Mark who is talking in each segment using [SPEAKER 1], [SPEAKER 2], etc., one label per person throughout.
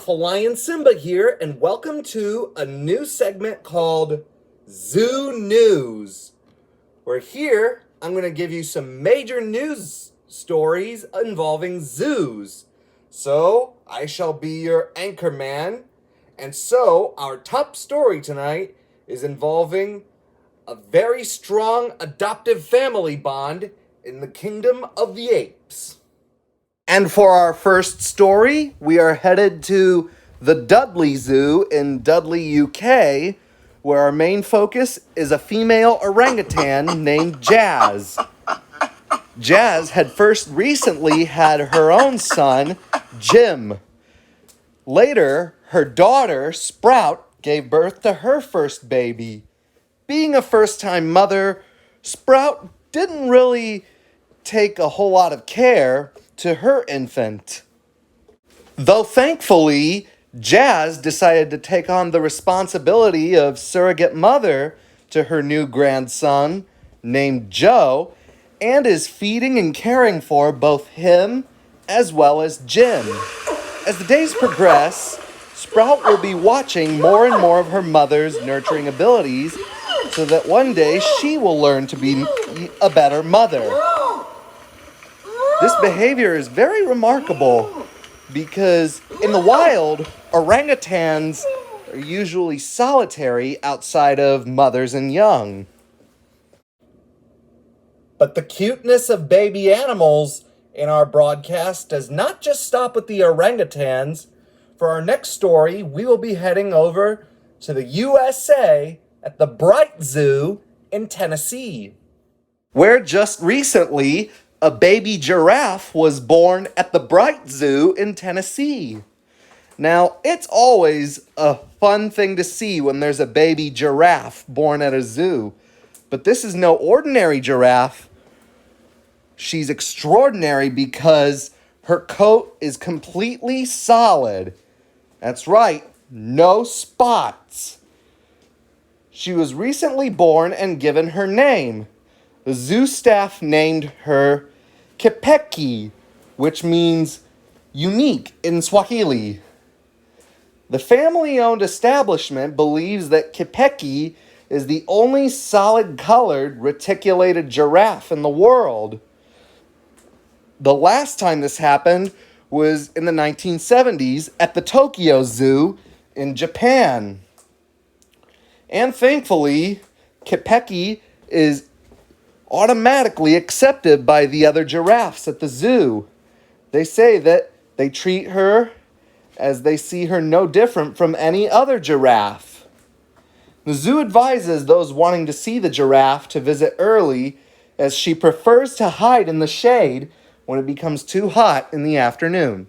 [SPEAKER 1] Lion Simba here, and welcome to a new segment called Zoo News. Where here, I'm going to give you some major news stories involving zoos. So, I shall be your anchor man. And so, our top story tonight is involving a very strong adoptive family bond in the kingdom of the apes. And for our first story, we are headed to the Dudley Zoo in Dudley, UK, where our main focus is a female orangutan named Jazz. Jazz had first recently had her own son, Jim. Later, her daughter, Sprout, gave birth to her first baby. Being a first-time mother, Sprout didn't really take a whole lot of care to her infant. Though thankfully, Jazz decided to take on the responsibility of surrogate mother to her new grandson, named Joe, and is feeding and caring for both him as well as Jim. As the days progress, Sprout will be watching more and more of her mother's nurturing abilities so that one day she will learn to be a better mother. This behavior is very remarkable because in the wild, orangutans are usually solitary outside of mothers and young. But the cuteness of baby animals in our broadcast does not just stop with the orangutans. For our next story, we will be heading over to the USA at the Bright Zoo in Tennessee, where just recently a baby giraffe was born at the Bright Zoo in Tennessee. Now, it's always a fun thing to see when there's a baby giraffe born at a zoo. But this is no ordinary giraffe. She's extraordinary because her coat is completely solid. That's right, no spots. She was recently born and given her name. The zoo staff named her Kipeki, which means unique in Swahili. The family-owned establishment believes that Kipeki is the only solid-colored reticulated giraffe in the world. The last time this happened was in the 1970s at the Tokyo Zoo in Japan. And thankfully, Kipeki is automatically accepted by the other giraffes at the zoo. They say that they treat her as they see her no different from any other giraffe. The zoo advises those wanting to see the giraffe to visit early, as she prefers to hide in the shade when it becomes too hot in the afternoon.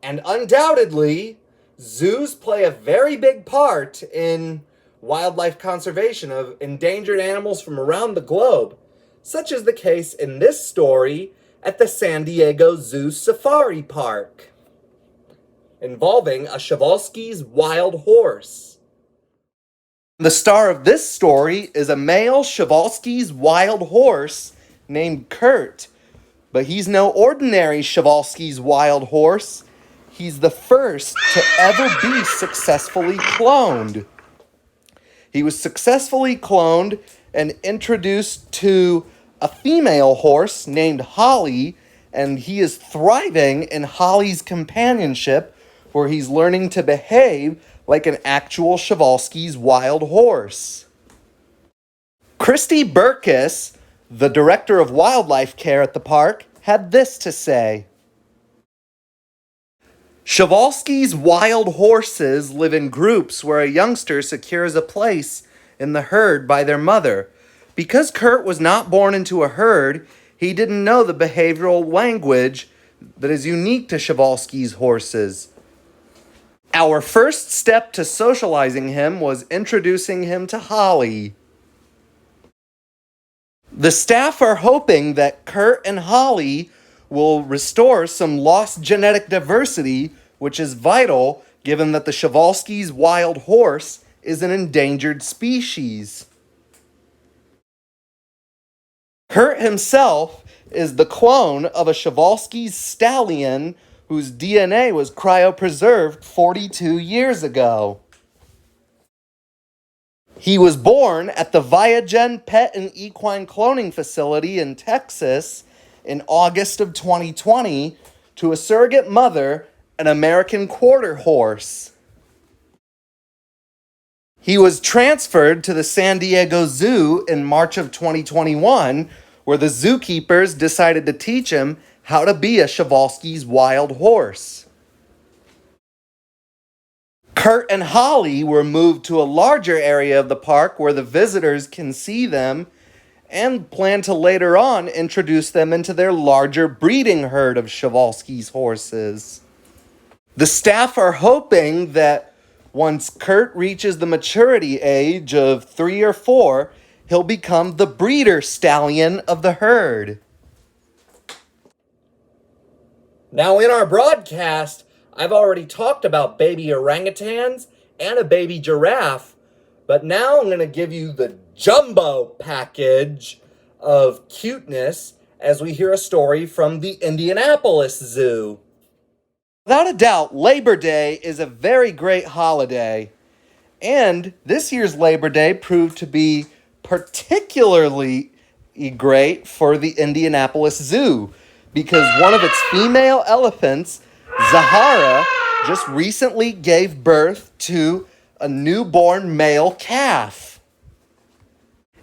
[SPEAKER 1] And undoubtedly, zoos play a very big part in wildlife conservation of endangered animals from around the globe, such as the case in this story at the San Diego Zoo Safari Park, involving a Przewalski's wild horse. The star of this story is a male Przewalski's wild horse named Kurt, but he's no ordinary Przewalski's wild horse. He's the first to ever be successfully cloned. He was successfully cloned and introduced to a female horse named Holly, and he is thriving in Holly's companionship, where he's learning to behave like an actual Przewalski's wild horse. Christy Burkus, the director of wildlife care at the park, had this to say. Przewalski's wild horses live in groups where a youngster secures a place in the herd by their mother. Because Kurt was not born into a herd, he didn't know the behavioral language that is unique to Przewalski's horses. Our first step to socializing him was introducing him to Holly. The staff are hoping that Kurt and Holly will restore some lost genetic diversity, which is vital given that the Przewalski's wild horse is an endangered species. Kurt himself is the clone of a Przewalski's stallion whose DNA was cryopreserved 42 years ago. He was born at the Viagen Pet and Equine Cloning Facility in Texas in August of 2020 to a surrogate mother, an American quarter horse. He was transferred to the San Diego Zoo in March of 2021, where the zookeepers decided to teach him how to be a Przewalski's wild horse. Kurt and Holly were moved to a larger area of the park where the visitors can see them and plan to later on introduce them into their larger breeding herd of Przewalski's horses. The staff are hoping that once Kurt reaches the maturity age of 3 or 4, he'll become the breeder stallion of the herd. Now, in our broadcast, I've already talked about baby orangutans and a baby giraffe, but now I'm going to give you the jumbo package of cuteness as we hear a story from the Indianapolis Zoo. Without a doubt, Labor Day is a very great holiday, and this year's Labor Day proved to be particularly great for the Indianapolis Zoo because one of its female elephants, Zahara, just recently gave birth to a newborn male calf.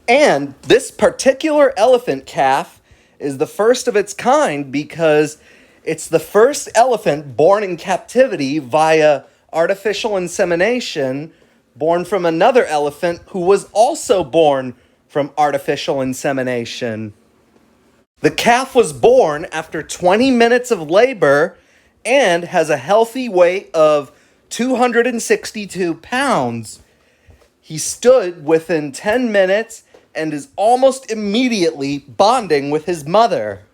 [SPEAKER 1] And this particular elephant calf is the first of its kind because it's the first elephant born in captivity via artificial insemination, born from another elephant who was also born from artificial insemination. The calf was born after 20 minutes of labor and has a healthy weight of 262 pounds. He stood within 10 minutes and is almost immediately bonding with his mother.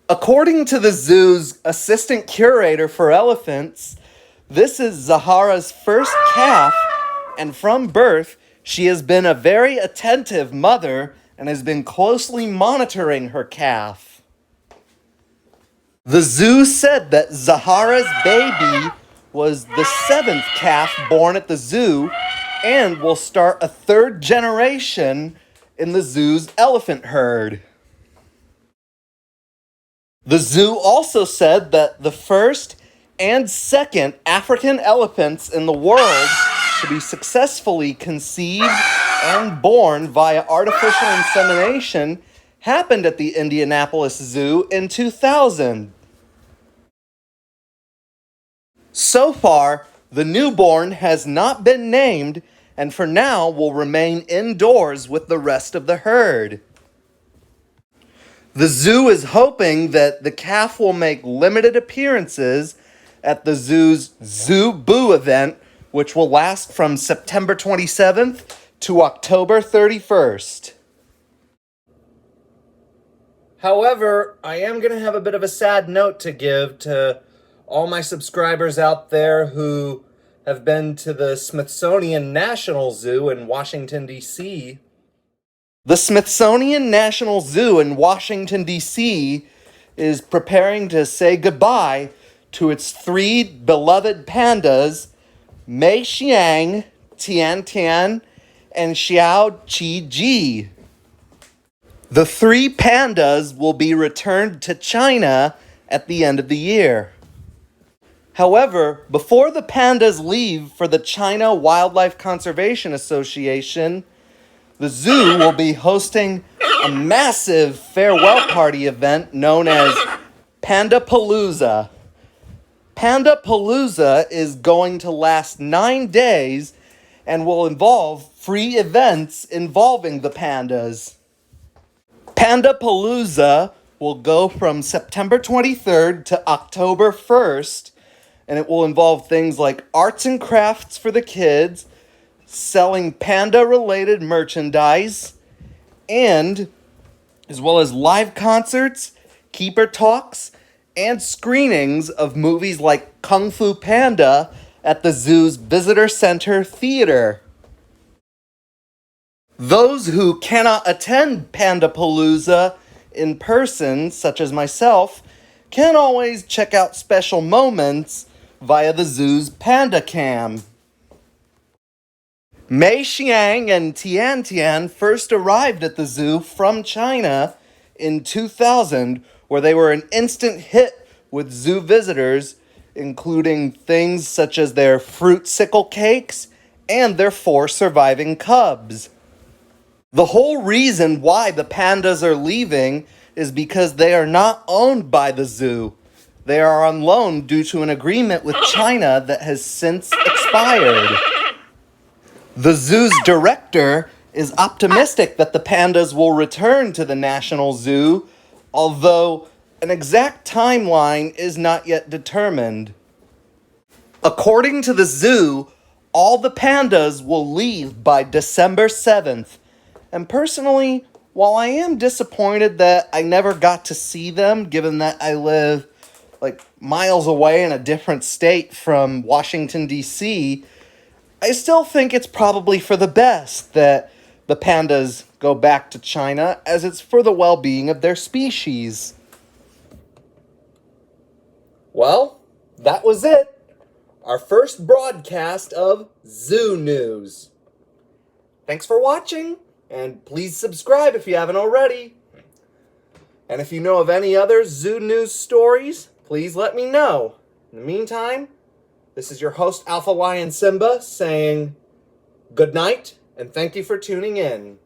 [SPEAKER 1] According to the zoo's assistant curator for elephants, this is Zahara's first calf, and from birth, she has been a very attentive mother and has been closely monitoring her calf. The zoo said that Zahara's baby was the 7th calf born at the zoo and will start a 3rd generation in the zoo's elephant herd. The zoo also said that the first and second African elephants in the world to be successfully conceived and born via artificial insemination happened at the Indianapolis Zoo in 2000. So far, the newborn has not been named and for now will remain indoors with the rest of the herd. The zoo is hoping that the calf will make limited appearances at the zoo's Zoo Boo event, which will last from September 27th to October 31st. However, I am going to have a bit of a sad note to give to all my subscribers out there who have been to the Smithsonian National Zoo in Washington, D.C. The Smithsonian National Zoo in Washington, D.C. is preparing to say goodbye to its 3 beloved pandas, Mei Xiang, Tian Tian, and Xiao Qi Ji. The 3 pandas will be returned to China at the end of the year. However, before the pandas leave for the China Wildlife Conservation Association, the zoo will be hosting a massive farewell party event known as Pandapalooza. Pandapalooza is going to last 9 days and will involve free events involving the pandas. Pandapalooza will go from September 23rd to October 1st, and it will involve things like arts and crafts for the kids, selling panda-related merchandise, and as well as live concerts, keeper talks, and screenings of movies like Kung Fu Panda at the zoo's Visitor Center Theater. Those who cannot attend Pandapalooza in person, such as myself, can always check out special moments via the zoo's Panda Cam. Mei Xiang and Tian Tian first arrived at the zoo from China in 2000, where they were an instant hit with zoo visitors, including things such as their fruit sickle cakes and their 4 surviving cubs. The whole reason why the pandas are leaving is because they are not owned by the zoo. They are on loan due to an agreement with China that has since expired. The zoo's director is optimistic that the pandas will return to the National Zoo, although an exact timeline is not yet determined. According to the zoo, all the pandas will leave by December 7th. And personally, while I am disappointed that I never got to see them, given that I live miles away in a different state from Washington, D.C., I still think it's probably for the best that the pandas go back to China, as it's for the well-being of their species. Well, that was it. Our first broadcast of Zoo News. Thanks for watching, and please subscribe if you haven't already. And if you know of any other Zoo News stories, please let me know. In the meantime, this is your host, Alpha Lion Simba, saying good night, and thank you for tuning in.